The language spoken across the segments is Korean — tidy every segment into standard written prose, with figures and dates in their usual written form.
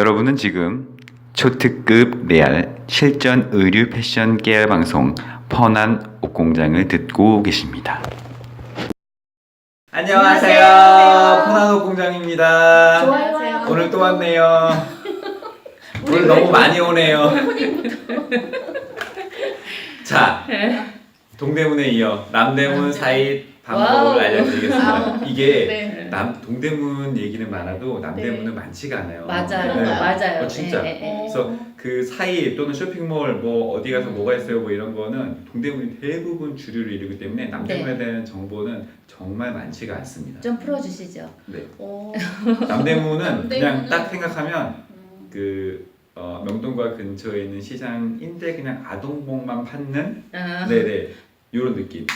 여러분은 지금 초특급 레알 실전 의류 패션 깨알 방송 펀한 옷공장을 듣고 계십니다. 안녕하세요. 펀한 옷공장입니다. 좋아요. 오늘 또 왔네요. 오늘 너무 많이 오네요. 자, 동대문에 이어 남대문 사잇 방법을 알려드리겠습니다. 이게 네. 동대문 얘기는 많아도 남대문은 네. 많지가 않아요. 맞아요. 네. 맞아요. 진짜. 그래서 그 사이 또는 쇼핑몰 뭐 어디 가서 뭐가 있어요 뭐 이런 거는 동대문이 대부분 주류를 이루기 때문에 남대문에 대한 정보는 정말 많지가 않습니다. 좀 풀어주시죠. 네. 오. 남대문은 그냥 남대문은- 딱 생각하면 명동과 근처에 있는 시장인데 그냥 아동복만 파는 네네 이런 느낌.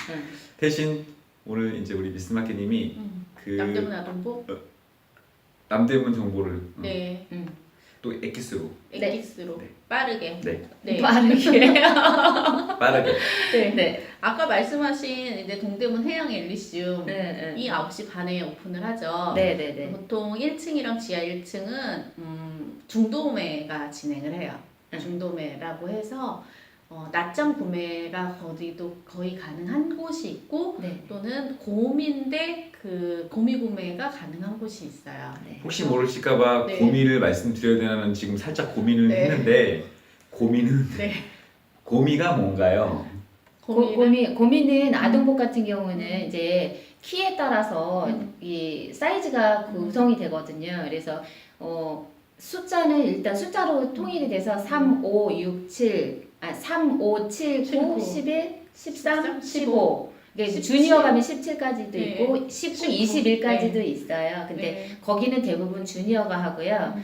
대신 오늘 이제 우리 미스마켓님이 그 남대문 아동부? 남대문 정보를 네. 또 엑기스로 엑기스로 네. 빠르게. 네. 네. 빠르게. 빠르게 네. 네. 아까 말씀하신 이제 동대문 해양 엘리시움이 네. 9시 반에 오픈을 하죠. 네네네. 보통 1층이랑 지하 1층은 중도매가 진행을 해요. 중도매라고 해서 낮장 구매가 거의 가능한 곳이 있고 네. 또는 곰인데 그 고미 구매가 가능한 곳이 있어요. 네. 혹시 모르실까봐 네. 고미를 말씀드려야 되나는 지금 살짝 고민을 네. 했는데 고미는 네. 고미가 뭔가요? 고민은 아동복 같은 경우는 이제 키에 따라서 이 사이즈가 구성이 되거든요. 그래서 숫자는 일단 숫자로 통일이 돼서 3, 5, 6, 7, 3, 5, 7, 9, 11, 13, 15. 이게 17. 주니어 가면 17까지도 네. 있고 19, 19. 21까지도 네. 있어요. 근데 네. 거기는 대부분 주니어가 하고요.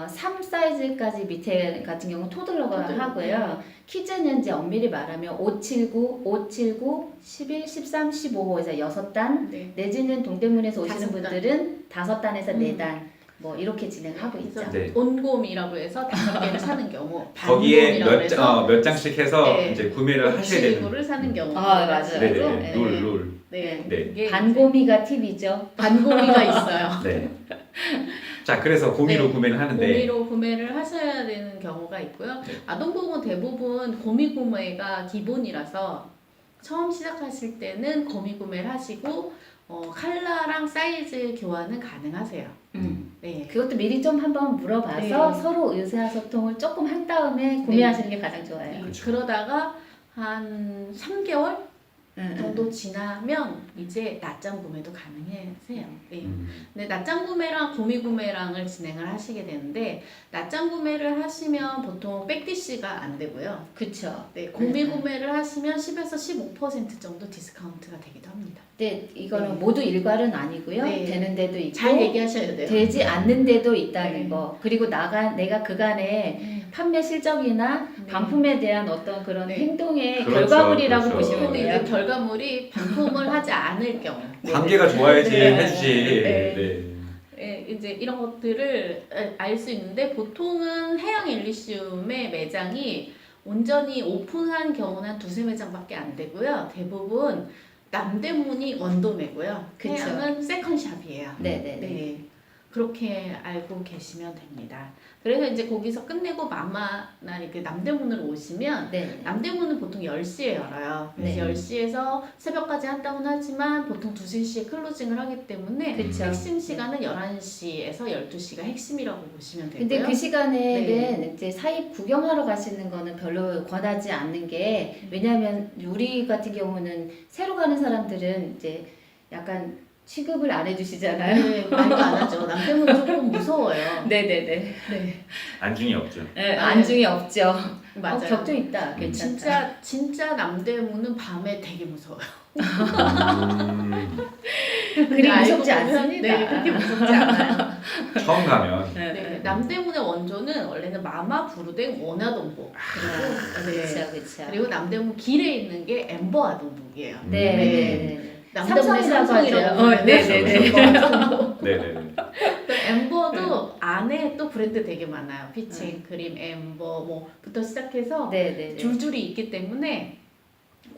3 사이즈까지 밑에 같은 경우 토들러가 토들러. 하고요. 키즈는 이제 엄밀히 말하면 579, 579, 11, 13, 15에서 6단 네. 내지는 동대문에서 오시는 5단. 분들은 5단에서 4단 뭐 이렇게 진행하고 있죠. 그래서 네. 온곰이라고 해서 5개를 사는 경우 거기에 반곰이라고 해서 몇 장씩 해서 네. 이제 구매를 하셔야 되는. 친구를 사는 경우 아, 맞아요. 네네. 네. 롤. 네. 네. 이게 반고미가 팁이죠. 반고미가 있어요. 네. 자, 그래서 고미로 네. 구매를 하는데 고미로 구매를 하셔야 되는 경우가 있고요. 네. 아동복은 대부분 고미 구매가 기본이라서 처음 시작하실 때는 고미 구매를 하시고 컬러랑 사이즈 교환은 가능하세요. 네. 그것도 미리 좀 한번 물어봐서 네. 서로 의사소통을 조금 한 다음에 구매하시는 게 가장 좋아요. 그렇죠. 그러다가 한 3개월 응, 응. 정도 지나면 이제 낮장 구매도 가능해요. 네. 음. 근데 낮장 구매랑 고미 구매랑을 진행을 하시게 되는데 낮장 구매를 하시면 보통 백디시가 안 되고요. 그쵸. 네, 고미 구매를 하시면 10에서 15% 정도 디스카운트가 되기도 합니다. 근데 이거는 네. 모두 일괄은 아니고요. 네. 되는 데도 있고 잘 얘기하셔야 돼요. 되지 않는 데도 있다는 네. 거. 그리고 내가 그간에 판매 실적이나 네. 반품에 대한 어떤 그런 네. 행동의 그렇죠, 결과물이라고 그렇죠. 보시면 근데 돼요. 이제 결과물이 반품을 하지 않을 경우 관계가 좋아야지 네. 해주지. 네. 네. 예, 이제 이런 것들을 알 수 있는데 보통은 해양 엘리시움의 매장이 온전히 오픈한 경우는 한 2~3매장밖에 안 되고요. 대부분 남대문이 원도매고요. 그쵸. 해양은 세컨샵이에요. 네네네. 네. 그렇게 알고 계시면 됩니다. 그래서 이제 거기서 끝내고 마마나 이렇게 남대문으로 오시면 네. 남대문은 보통 10시에 열어요. 그래서 네. 10시에서 새벽까지 한다고는 하지만 보통 2~3시에 클로징을 하기 때문에 그쵸. 핵심 시간은 11시에서 12시가 핵심이라고 보시면 되고요. 근데 그 시간에는 네. 이제 사입 구경하러 가시는 거는 별로 권하지 않는 게 왜냐하면 우리 같은 경우는 새로 가는 사람들은 이제 약간 취급을 안 해주시잖아요. 네, 말도 안 하죠. 남대문은 조금 무서워요. 네네네. 네, 안중이 없죠. 네, 안중이 없죠. 맞아요. 격도 있다. 괜찮다. 진짜 남대문은 밤에 되게 무서워요. 그리 알고 무섭지 보면, 않습니다. 네, 그렇게 무섭지 않아요. 처음 가면 네, 남대문의 원조는 원래는 마마 부르댕 원아동복 그렇죠, 그렇죠. 그리고 남대문 길에 있는 게 엠버 아동복이에요. 네, 네, 네. 남대문의 삼성이라고 삼성이라고 하죠. 네네네. 네네네. 엠버도 안에 또 브랜드 되게 많아요. 피칭, 크림, 엠버 뭐부터 시작해서 네네네. 줄줄이 있기 때문에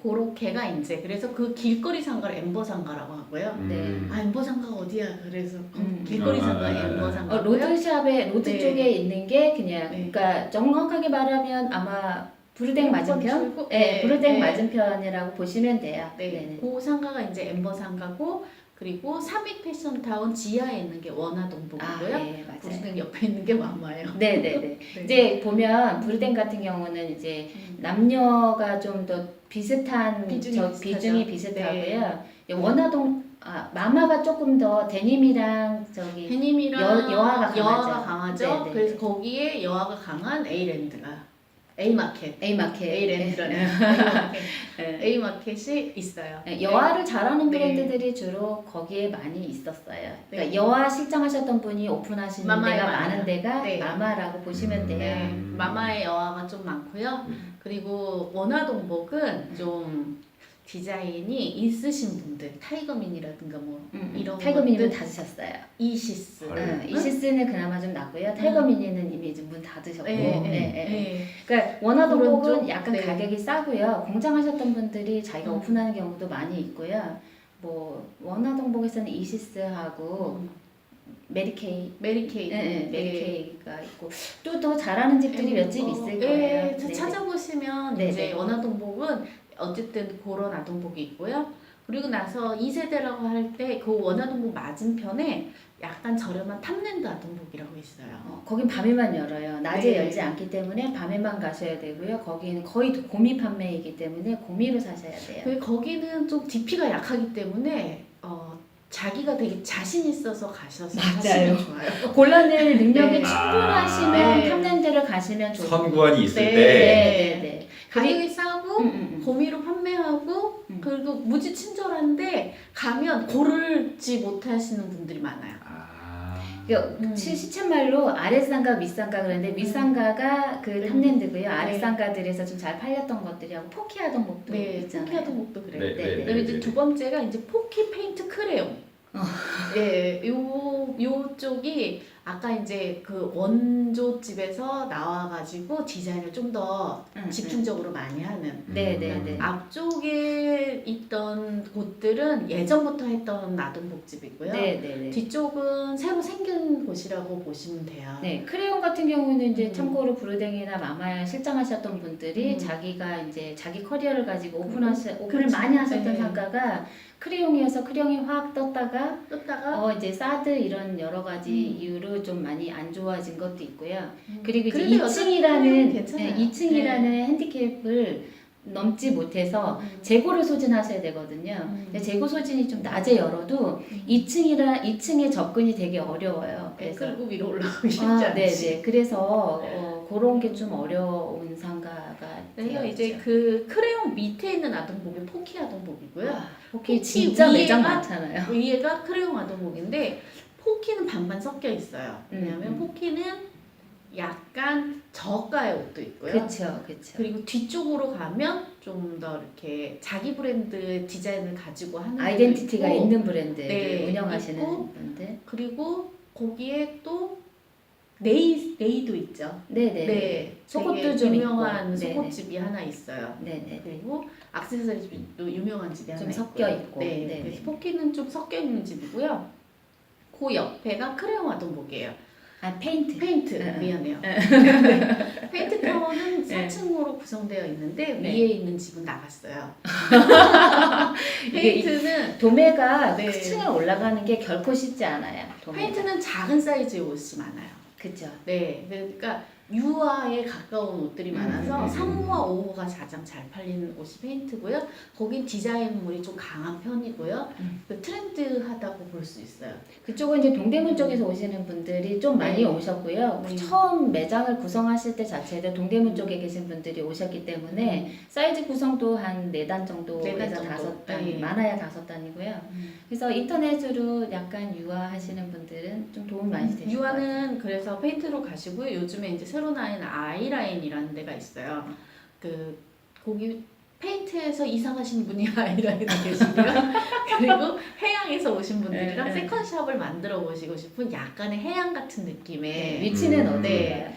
그렇게가 이제 그래서 그 길거리 상가를 엠버 상가라고 하고요. 네. 아 엠버 상가가 어디야? 그래서 길거리 상가 엠버 상가고요. 로드샵에 로드 네. 쪽에 있는 게 그냥 네. 그러니까 정확하게 말하면 아마 부르댕 맞은편? 출구? 네, 네. 부르댕 네. 맞은편이라고 보시면 돼요. 네, 네네. 그 상가가 이제 엠버 상가고 그리고 삼익 패션타운 지하에 있는 게 원화동복이고요. 네, 맞아요. 부르댕 옆에 있는 게 마마예요. 네네네. 네. 이제 보면 부르댕 같은 경우는 이제 남녀가 좀 더 비슷한 비중이 비슷하죠. 비중이 비슷하고요. 원화동 마마가 조금 더 데님이랑 저기 데님이랑 여화가 강하죠. 강하죠. 네네. 그래서 거기에 여화가 강한 A랜드가 A마켓, A마켓, A랜드라는 네. A마켓이 있어요. 네, 여화를 잘하는 네. 브랜드들이 주로 거기에 많이 있었어요. 그러니까 네. 여화 실장하셨던 분이 오픈하신 마마에 데가 많아요. 많은 데가 네. 마마라고 보시면 돼요. 네, 마마의 여화가 좀 많고요. 그리고 원화동복은 좀 디자인이 있으신 분들, 타이거민이라든가 뭐 이런 타이거미니는 것들, 닫으셨어요. 이시스, 이시스는 그나마 좀 낫고요. 타이거미니는 이미 좀 문 닫으셨고. 네, 네, 네, 네. 네. 그러니까 원화동복은 그런 쪽? 약간 네. 가격이 싸고요. 공장하셨던 분들이 자기가 음. 오픈하는 경우도 많이 있고요. 뭐 원화동복에서는 이시스하고 메리케이, 메리케이, 네, 메리케이가 있고 또 더 잘하는 집들이 몇 집 있을 거예요. 네, 네. 찾아보시면 네, 이제 네. 원화동복은 어쨌든 그런 아동복이 있고요. 그리고 나서 2세대라고 할 때 그 원화동복 맞은편에 약간 저렴한 탑랜드 아동복이라고 있어요. 거긴 밤에만 열어요. 낮에 네. 열지 않기 때문에 밤에만 가셔야 되고요. 거기는 거의 고미 판매이기 때문에 고미로 사셔야 돼요. 그 거기는 좀 DP가 약하기 때문에 자기가 되게 자신 있어서 가셔서 맞아요. 하시면 좋아요. 골라낼 능력이 네. 충분하시면 네. 탑랜드를 가시면 좋고. 선구안이 있을 네. 때 네. 가격이 싸고 음. 고미로 판매하고 그리고 무지 친절한데 가면 고르지 못하시는 분들이 많아요. 시쳇말로 아랫상가 윗상가 그러는데 윗상가가 그 탑랜드고요. 아랫상가들에서 좀 잘 팔렸던 것들이하고 포키 아동복도 네, 있잖아요. 포키 아동복도 그래요. 네, 네, 그리고 이제 두 번째가 이제 포키 페인트 크레용. 예, 요 쪽이 아까 이제 그 원조집에서 나와가지고 디자인을 좀 더 집중적으로 많이 하는. 네네네. 앞쪽에 있던 곳들은 예전부터 했던 아동복집이고요. 네네네. 뒤쪽은 새로 생긴 곳이라고 보시면 돼요. 네, 크레용 같은 경우는 이제 음. 참고로 부르댕이나 마마야 실장하셨던 분들이 자기가 이제 자기 커리어를 가지고 오픈을 그렇죠. 많이 하셨던 네. 상가가 크레용이어서 크레용이 확 떴다가 떴다가 이제 사드 이런 여러 가지 이유로 좀 많이 안 좋아진 것도 있고요. 음. 그리고 이제 그래도 여전히 크레용은 2층이라는 괜찮아요. 2층이라는 핸디캡을 넘지 못해서 재고를 소진하셔야 되거든요. 근데 재고 소진이 좀 낮에 열어도 2층에 접근이 되게 어려워요. 그래서 끌고 위로 올라가기 쉽지 네네. 않지. 그래서 그런 게 좀 어려운 상가가 그래서 되어 이제 있죠. 그 크레용 밑에 있는 아동복이 포키 아동복이고요. 포키 포키 진짜 매장 위에가- 많잖아요. 위에가 크레용 아동복인데 포키는 반반 섞여 있어요. 왜냐하면 음. 포키는 약간 저가의 옷도 있고요. 그렇죠, 그렇죠. 그리고 뒤쪽으로 가면 좀 더 이렇게 자기 브랜드 디자인을 가지고 하는 아이덴티티가 데도 있고, 있는 브랜드를 네, 운영하시는 있고, 분들. 그리고 거기에 또 네이도 있죠. 네네. 네, 속옷도 되게 좀 유명한 있고. 네네. 속옷집이 하나 있어요. 네네. 그리고 액세서리 집도 유명한 집이 하나 좀 있고요. 섞여 있고. 네, 네네. 그래서 포키는 좀 섞여 있는 집이고요. 그 옆에가 크레용 아동복이에요. 페인트. 페인트 응. 미안해요. 네. 페인트 타워는 네. 4층으로 구성되어 있는데 네. 위에 있는 집은 나갔어요. 이게 페인트는 도매가 네. 층에 올라가는 게 결코 쉽지 않아요. 도매가. 페인트는 작은 사이즈의 옷이 많아요. 그죠. 네, 그러니까 유화에 가까운 옷들이 많아서 3호와 5호가 가장 잘 팔리는 옷이 페인트고요. 거긴 디자인물이 좀 강한 편이고요. 그 트렌드하다고 볼 수 있어요. 그쪽은 이제 동대문 쪽에서 오시는 분들이 좀 많이 네. 오셨고요. 네. 처음 매장을 구성하실 때 자체도 동대문 쪽에 계신 분들이 오셨기 때문에 사이즈 구성도 한 4단 정도에서 네 단 정도. 5단, 네. 많아야 5단이고요. 그래서 인터넷으로 약간 유화하시는 분들은 좀 도움 많이 되실 것 같아요. 유화는 그래서 페인트로 가시고요. 요즘에 이제 새로 나인 아이라인이라는 데가 있어요. 거기 페인트에서 이사 가신 분이 아이라인에 계시고요. 그리고 해양에서 오신 분들이랑 네, 네. 세컨샵을 만들어 보시고 싶은 약간의 해양 같은 느낌의 위치는 음. 어디예요?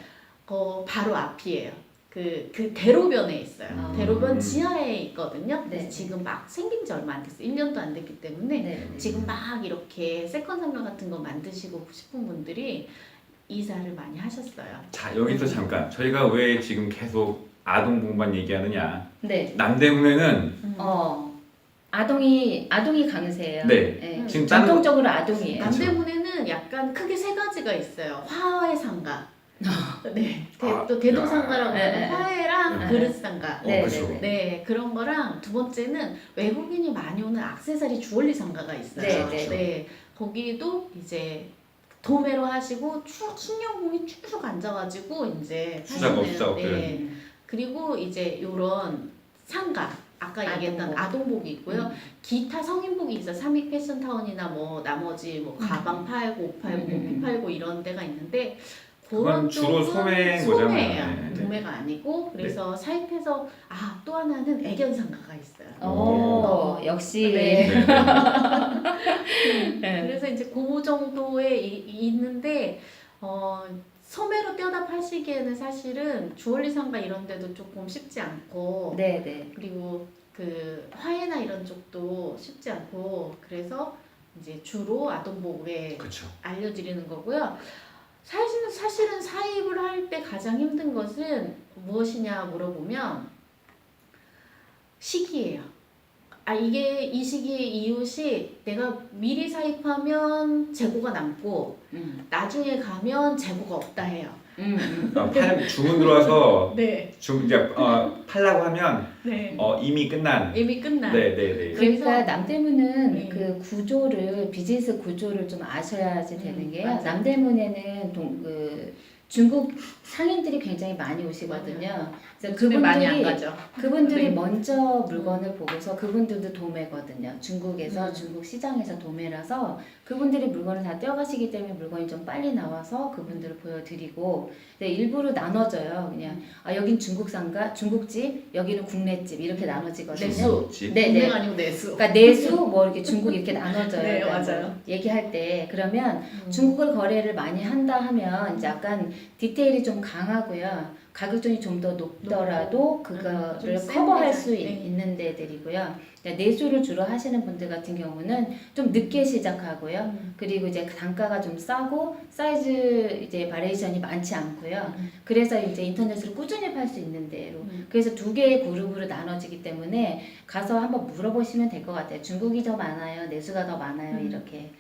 바로 앞이에요. 그 대로변에 있어요. 아. 대로변 지하에 있거든요. 그래서 네. 지금 막 생긴 지 얼마 안 됐어요. 1년도 안 됐기 때문에 네. 지금 막 이렇게 세컨 상가 같은 거 만드시고 싶은 분들이 이사를 많이 하셨어요. 자 여기서 잠깐 저희가 왜 지금 계속 아동 보호만 얘기하느냐. 네. 남대문에는 아동이 강세예요. 네. 지금 다른 전통적으로 아동이에요. 남대문에는 약간 크게 세 가지가 있어요. 화훼 상가. 네. 아, 또 대도상가라고 네, 하는 네. 화훼랑 네. 그릇 상가. 네, 그렇죠. 네, 네. 네, 그런 거랑 두 번째는 외국인이 많이 오는 액세서리 주얼리 상가가 있어요. 네, 네. 네, 거기도 이제 도매로 하시고 쭉 숙련공이 쭉 앉아가지고 이제 수작업, 하시는, 수작업. 네. 그리고 이제 요런 상가 아까 얘기했던 아동복이 있고요. 기타 성인복이 있어요. 삼익 패션타운이나 뭐 나머지 뭐 가방 팔고 옷 팔고 모피 팔고 이런 데가 있는데 그건 그런 주로 쪽은 소매인 소매예요. 거잖아요. 네, 네. 도매가 아니고 그래서 사입해서 또 하나는 애견상가가 있어요. 역시. 네. 네. 그래서 이제 그 정도에 있는데 소매로 떼어다 파시기에는 사실은 주얼리 상가 이런 데도 조금 쉽지 않고 네. 그리고 그 화해나 이런 쪽도 쉽지 않고 그래서 이제 주로 아동복에 그렇죠. 알려드리는 거고요. 사실은 사입을 할 때 가장 힘든 것은 무엇이냐 물어보면 시기예요. 이 시기에 이웃이 내가 미리 사입하면 재고가 남고 나중에 가면 재고가 없다 해요. 주문 들어와서 네. 이제 팔라고 하면 네. 이미 끝난. 이미 끝난. 네. 그러니까 그래서- 남대문은 네. 그 구조를 비즈니스 구조를 좀 아셔야지 되는 게요. 맞아요. 남대문에는 중국 상인들이 굉장히 많이 오시거든요. 그래서 요즘에 많이 안 그분들이 가죠. 그분들이 네. 먼저 물건을 보고서 그분들도 도매거든요. 중국에서 중국 시장에서 도매라서 그분들이 물건을 다 떼어가시기 때문에 물건이 좀 빨리 나와서 그분들을 보여드리고 일부러 나눠져요. 그냥 여긴 중국 상가, 중국집, 여기는 국내집 이렇게 나눠지거든요. 내수. 집. 네. 동네가 아니고 내수. 그러니까 내수 뭐 이렇게 중국 이렇게 나눠져요. 네, 그러니까 맞아요. 뭐 얘기할 때 그러면 중국을 거래를 많이 한다 하면 이제 약간 디테일이 좀 강하고요. 가격전이 좀 더 높더라도 그거를 좀 커버할 센 수 데가, 네. 있는 데들이고요. 내수를 주로 하시는 분들 같은 경우는 좀 늦게 시작하고요. 그리고 이제 단가가 좀 싸고 사이즈 이제 바리에이션이 많지 않고요. 그래서 이제 인터넷으로 꾸준히 팔 수 있는 데로. 그래서 두 개의 그룹으로 나눠지기 때문에 가서 한번 물어보시면 될 것 같아요. 중국이 더 많아요, 내수가 더 많아요, 이렇게.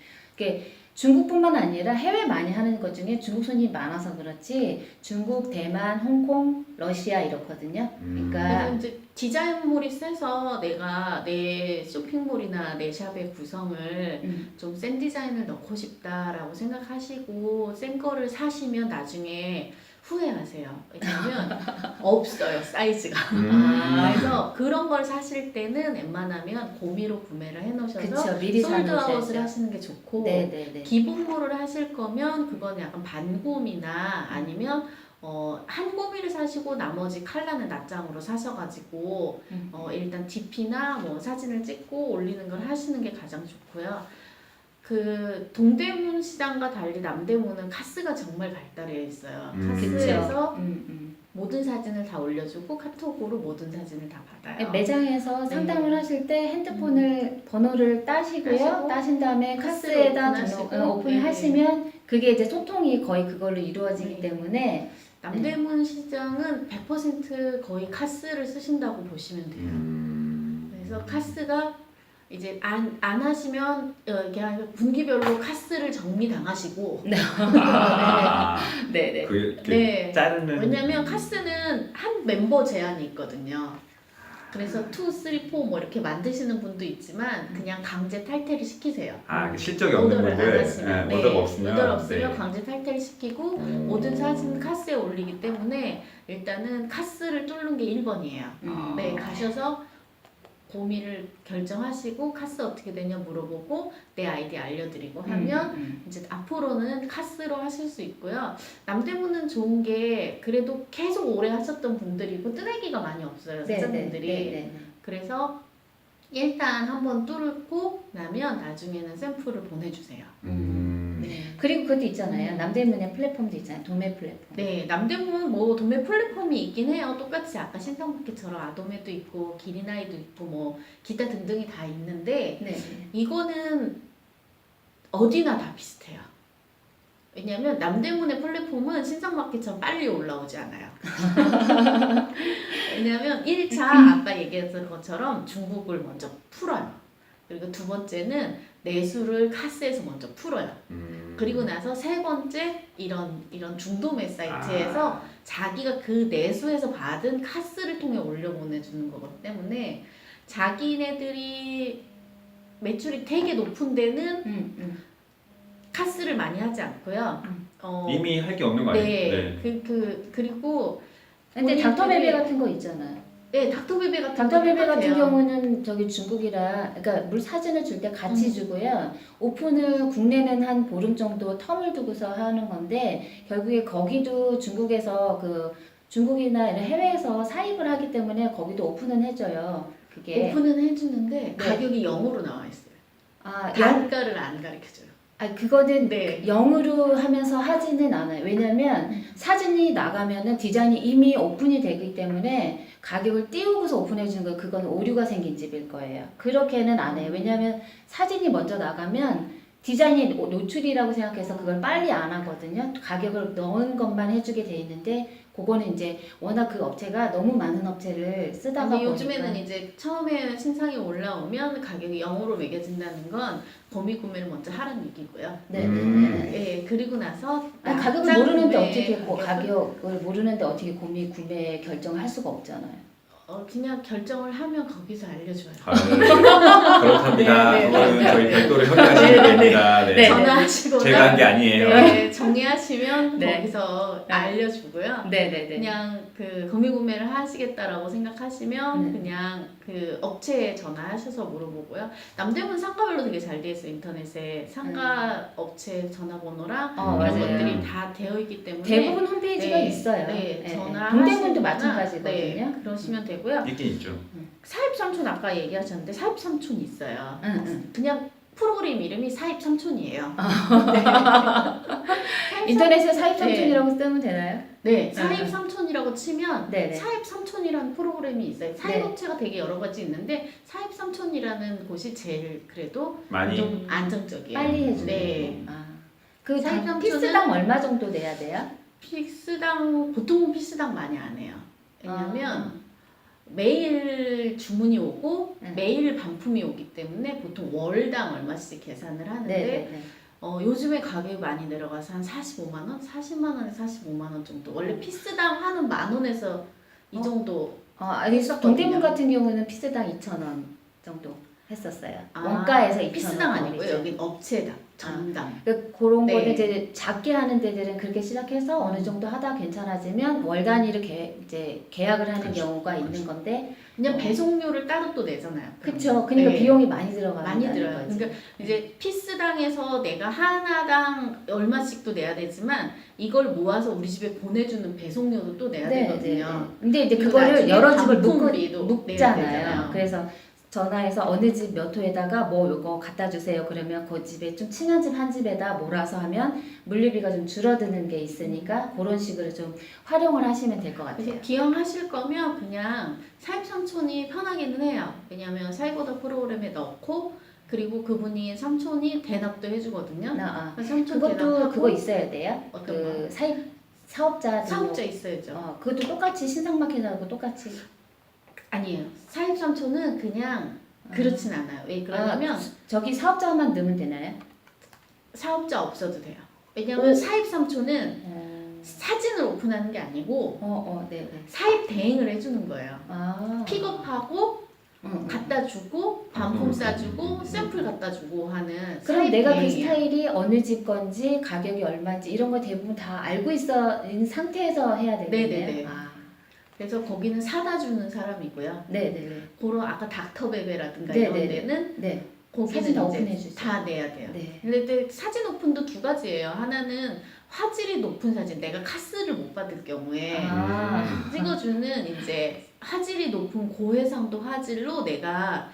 중국뿐만 아니라 해외 많이 하는 것 중에 중국 손님이 많아서 그렇지 중국, 대만, 홍콩, 러시아 이렇거든요. 그러니까 그리고 이제 디자인몰이 세서 내가 내 쇼핑몰이나 내 샵의 구성을 좀 센 디자인을 넣고 싶다라고 생각하시고 센 거를 사시면 나중에 후회하세요. 왜냐면 없어요, 사이즈가. 그래서 그런 걸 사실 때는 웬만하면 고미로 구매를 해놓으셔서 그쵸, 미리 솔드아웃을 사놓으셔야죠. 하시는 게 좋고 네네네. 기본고를 하실 거면 그건 약간 반고미나 아니면 한 고미를 사시고 나머지 컬러는 낱장으로 사셔가지고 일단 DP나 뭐 사진을 찍고 올리는 걸 하시는 게 가장 좋고요. 그 동대문 시장과 달리 남대문은 카스가 정말 발달해 있어요. 카스에서 모든 사진을 다 올려주고 카톡으로 모든 사진을 다 받아요. 매장에서 상담을 네. 하실 때 핸드폰을 번호를 따시고요. 따시고 따신 다음에 카스를 카스에다 오픈하시고, 오픈하시면 그게 이제 소통이 거의 그걸로 이루어지기 네. 때문에 남대문 시장은 100% 거의 카스를 쓰신다고 보시면 돼요. 그래서 카스가 이제 안 하시면 그냥 분기별로 카스를 정리당하시고 네네. 네. 자르는. 왜냐면 카스는 한 멤버 제한이 있거든요. 그래서 2, 3, 4 뭐 이렇게 만드시는 분도 있지만 그냥 강제 탈퇴를 시키세요. 실적이 없는 오더를 안 분들, 하시면 오더가 없으면. 오더가 없으면 네. 강제 탈퇴를 시키고 모든 사진 카스에 올리기 때문에 일단은 카스를 뚫는 게 1번이에요. 네, 가셔서 고민을 결정하시고 카스 어떻게 되냐 물어보고 내 아이디 알려드리고 하면 이제 앞으로는 카스로 하실 수 있고요. 남대문은 좋은 게 그래도 계속 오래 하셨던 분들이고 뜨내기가 많이 없어요, 사장님들이. 그래서 일단 한번 뚫고 나면 나중에는 샘플을 보내주세요. 그리고 그것도 있잖아요. 남대문에 플랫폼도 있잖아요. 도매 플랫폼. 네, 남대문 뭐 도매 플랫폼이 있긴 해요. 똑같이 아까 신상마켓처럼 아도매도 있고 기리나이도 있고 뭐 기타 등등이 다 있는데 네. 이거는 어디나 다 비슷해요. 왜냐면 남대문의 플랫폼은 신상마켓처럼 빨리 올라오지 않아요. 왜냐면 1차 아까 얘기했던 것처럼 중국을 먼저 풀어요. 그리고 두 번째는 내수를 카스에서 먼저 풀어요. 그리고 나서 세 번째 이런 중도매 사이트에서 자기가 그 내수에서 받은 카스를 통해 올려보내주는 거기 때문에 자기네들이 매출이 되게 높은 데는 카스를 많이 하지 않고요. 이미 할 게 없는 거 아니에요? 네. 그리고 근데 본인들이- 닥터베베 같은 거 있잖아요. 네, 닥터베베 같은 닥터베베 같은 똑같아요. 경우는 저기 중국이라, 그러니까 물 사진을 줄 때 같이 주고요. 오픈을 국내는 한 보름 정도 텀을 두고서 하는 건데 결국에 거기도 중국에서 중국이나 이런 해외에서 사입을 하기 때문에 거기도 오픈은 해줘요. 그게 오픈은 해주는데 네. 가격이 0으로 나와 있어요. 영, 단가를 안 가르쳐줘요. 그거는 네. 0으로 하면서 하지는 않아요. 왜냐면 사진이 나가면은 디자인이 이미 오픈이 되기 때문에 가격을 띄우고서 오픈해 주는 거, 그건 오류가 생긴 집일 거예요. 그렇게는 안 해요. 왜냐면 사진이 먼저 나가면 디자인이 노출이라고 생각해서 그걸 빨리 안 하거든요. 가격을 넣은 것만 해주게 돼 있는데 그거는 이제 워낙 그 업체가 너무 많은 업체를 쓰다가 근데 보니까 요즘에는 이제 처음에 신상이 올라오면 가격이 0으로 매겨진다는 건 범위 구매를 먼저 하라는 얘기고요. 네. 네, 그리고 나서 가격을 납작 모르는데 구매 어떻게 가격은 가격을 모르는데 어떻게 구매 결정을 할 수가 없잖아요. 그냥 결정을 하면 거기서 알려줘요. 그렇답니다. 네, 네, 그거는 네. 저희 별도로 협의하시면 됩니다. 네. 네. 전화하시거나 제가 한 게 아니에요. 네, 정리하시면 네. 거기서 네. 알려주고요. 네네네. 그냥 그 범위 구매를 하시겠다라고 생각하시면 네. 그냥 그 업체에 전화하셔서 물어보고요. 남대문 상가별로 되게 잘 돼 있어요. 인터넷에 상가 업체 전화번호랑 이런 맞아요. 것들이 다 되어 있기 때문에 대부분 홈페이지가 네, 있어요. 네, 네. 전화하시거나 동대문도 마찬가지거든요. 네, 그러시면 되고요. 있긴 있죠. 사입삼촌 아까 얘기하셨는데 사입삼촌 있어요. 응. 그냥 프로그램 이름이 사입삼촌이에요. 인터넷에 사입삼촌이라고 쓰면 되나요? 네, 사입삼촌이라고 치면 네네. 사입삼촌이라는 프로그램이 있어요. 사입업체가 되게 여러 가지 있는데 사입삼촌이라는 곳이 제일 그래도 많이 좀 안정적이에요. 빨리 해주는 네. 거. 그 사입삼촌은 피스당 얼마 정도 내야 돼요? 피스당 보통 피스당 많이 안 해요. 왜냐면 매일 주문이 오고 네. 매일 반품이 오기 때문에 보통 월당 얼마씩 계산을 하는데 네네네. 요즘에 가격이 많이 내려가서 한 45만 원, 40만 원에서 45만 원 정도. 원래 피스당 하는 만 원에서 이 정도. 아니 있었거든요. 동대문 같은 경우는 피스당 2,000원 정도 했었어요. 아, 원가에서 2,000원. 피스당 아니고요. 여긴 업체당, 전당. 그런 네. 거는 이제 작게 하는 데들은 그렇게 시작해서 어느 정도 하다 괜찮아지면 월 단위로 이제 계약을 하는 그렇죠. 경우가 있는 건데 그냥 배송료를 따로 또 내잖아요. 그렇죠. 그러니까 네. 비용이 많이 들어가는 많이 거지. 들어요. 그러니까 이제 피스당에서 내가 하나당 얼마씩도 내야 되지만 이걸 모아서 우리 집에 보내주는 배송료도 또 내야 되거든요. 근데 이제 그리고 그거를 나중에 여러 집을 반품비도 내야 묶잖아요. 되잖아요. 그래서 전화해서 어느 집 몇 호에다가 뭐 요거 갖다 주세요. 그러면 그 집에 좀 친한 집 한 집에다 몰아서 하면 물류비가 좀 줄어드는 게 있으니까 그런 식으로 좀 활용을 하시면 될 것 같아요. 그래서 기형하실 거면 그냥 사입삼촌이 편하기는 해요. 왜냐하면 사입오더 프로그램에 넣고 그리고 그분이 삼촌이 대납도 해주거든요. 그래서 삼촌 그것도 대납하고 그거 있어야 돼요. 어떤 그 사업자 등록. 사업자 있어야죠. 그것도 똑같이 신상마켓하고 똑같이. 아니에요. 사입삼촌은 그냥 그렇진 않아요. 왜 그러냐면 저기 사업자만 넣으면 되나요? 사업자 없어도 돼요. 왜냐면 사입삼촌은 음. 사진을 오픈하는 게 아니고 네네. 사입 대행을 해주는 거예요. 픽업하고 응. 갖다 주고 반품 싸주고 샘플 갖다 주고 하는 그럼 사입 내가 그 대행이에요. 스타일이 어느 집 건지 가격이 얼마인지 이런 거 대부분 다 알고 있는 상태에서 해야 되겠네요. 네네네. 그래서 거기는 사다 주는 사람이고요. 네네네. 그런 아까 닥터베베라든가 네네네. 이런 데는 네. 거기는 사진 다 이제 오픈해 주세요. 다 내야 돼요. 네. 근데 사진 오픈도 두 가지예요. 하나는 화질이 높은 사진, 내가 카스를 못 받을 경우에 찍어주는 이제 화질이 높은 고해상도 화질로 내가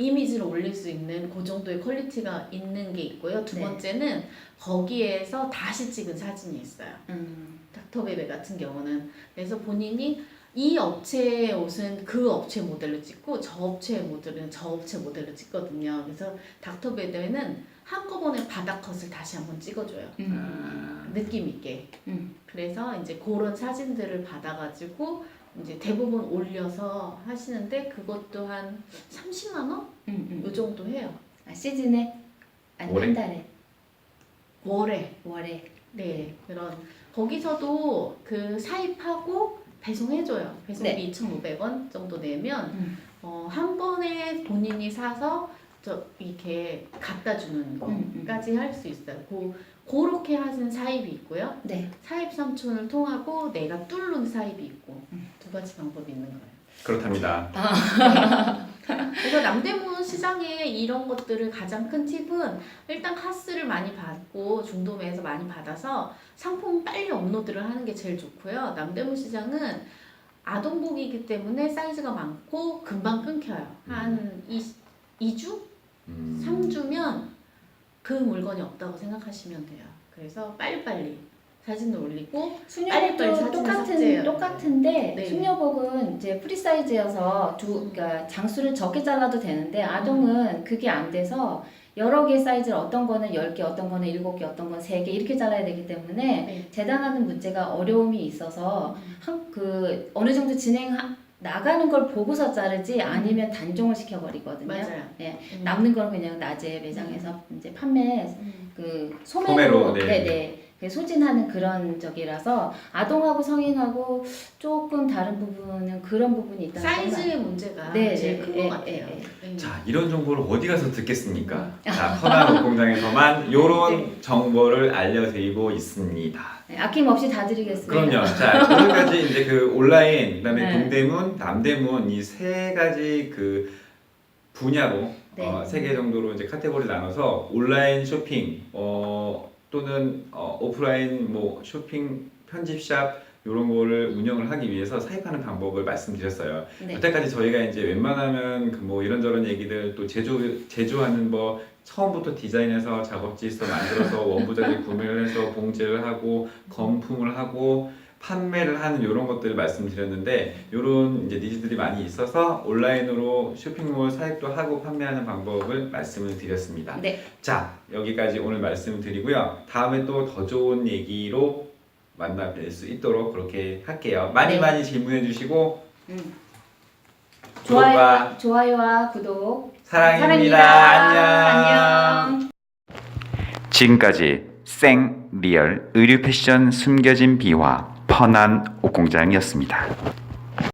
이미지를 올릴 수 있는 그 정도의 퀄리티가 있는 게 있고요. 두 네. 번째는 거기에서 다시 찍은 사진이 있어요. 닥터베베 같은 경우는. 그래서 본인이 이 업체의 옷은 그 업체 모델로 찍고 저 업체의 모델은 저 업체 모델로 찍거든요. 그래서 닥터베베는 한꺼번에 바닥컷을 다시 한번 찍어줘요. 느낌 있게. 그래서 이제 그런 사진들을 받아가지고 이제 대부분 올려서 하시는데 그것도 한 30만 원? 요 정도 해요. 아, 시즌에? 아니 월에? 한 달에? 월에. 월에. 네, 그런 거기서도 그 사입하고 배송해줘요. 배송비 2,500원 정도 내면 한 번에 본인이 사서 이렇게 갖다 주는 거까지 할 수 있어요. 그렇게 하신 사입이 있고요. 네. 사입 삼촌을 통하고 내가 뚫는 사입이 있고 두 가지 방법이 있는 거예요. 그렇답니다. 그래서 남대문 시장에 이런 것들을 가장 큰 팁은 일단 카스를 많이 받고 중도매에서 많이 받아서 상품 빨리 업로드를 하는 게 제일 좋고요. 남대문 시장은 아동복이기 때문에 사이즈가 많고 금방 끊겨요. 한 2주? 3주면 그 물건이 없다고 생각하시면 돼요. 그래서 빨리빨리 사진을 올리고 빨리빨리 숙녀복도 사진을 삭제해요. 똑같은데 네. 숙녀복은 이제 프리 사이즈여서 그러니까 장수를 적게 잘라도 되는데 아동은 그게 안 돼서 여러 개 사이즈를 어떤 거는 10개, 어떤 거는 7개, 어떤 거는 3개 이렇게 잘라야 되기 때문에 네. 재단하는 문제가 어려움이 있어서 어느 정도 나가는 걸 보고서 자르지 아니면 단종을 시켜버리거든요. 맞아요. 네. 남는 건 그냥 낮에 매장에서 이제 판매 그 소매로, 소매로 네. 네네 그 소진하는 그런 적이라서 아동하고 성인하고 조금 다른 부분은 그런 부분이 있다는 사이즈의 문제가 네, 제일 네, 큰 네, 것 같아요. 네, 네. 자, 이런 정보를 어디 가서 듣겠습니까? 자, 선한 옷공장에서만 이런 네. 정보를 알려드리고 있습니다. 네, 아낌없이 다 드리겠습니다. 그럼요. 자, 오늘까지 이제 그 온라인, 그다음에 네. 동대문, 남대문 이 세 가지 그 분야로 네. 세 개 정도로 이제 카테고리 나눠서 온라인 쇼핑 또는 오프라인 뭐 쇼핑 편집샵 이런 거를 운영을 하기 위해서 사입하는 방법을 말씀드렸어요. 네. 그때까지 저희가 이제 웬만하면 그 뭐 이런저런 얘기들 또 제조하는 뭐 처음부터 디자인해서 작업지에서 만들어서 원부자재 구매를 해서 봉제를 하고 건품을 하고 판매를 하는 이런 것들을 말씀드렸는데 이런 이제 니즈들이 많이 있어서 온라인으로 쇼핑몰 사입도 하고 판매하는 방법을 말씀을 드렸습니다. 네. 자, 여기까지 오늘 말씀드리고요. 다음에 또 더 좋은 얘기로 만나 뵐 수 있도록 그렇게 할게요. 많이 네. 많이 질문해 주시고 구독과 좋아요와 구독 사랑입니다. 안녕. 지금까지 생 리얼 의류 패션 숨겨진 비화 펀한 옷공장이었습니다.